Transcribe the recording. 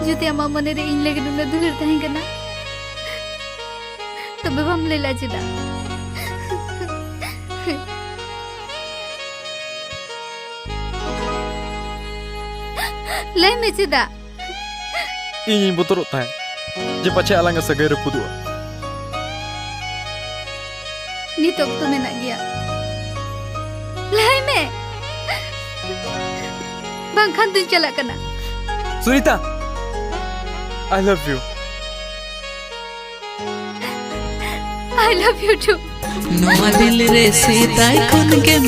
जुदी आमा मने रे इन लगे नुना दुलर तहें कना तबे बाम लेला चेदा लय में चेदा ᱤᱧ ᱵᱚᱛᱚᱨᱚᱜ ᱛᱟᱦᱮᱸ ᱡᱮ ᱯᱟᱪᱷᱮ ᱟᱞᱟᱝ ᱥᱟᱹᱜᱟᱹᱭ ᱨᱟᱹᱯᱩᱫᱚᱜᱼᱟ नित ऑक्तो मेना गया लय में बांखान दुन चला कना Sunita I love you I love you too. No दिल रे से ताई खुन के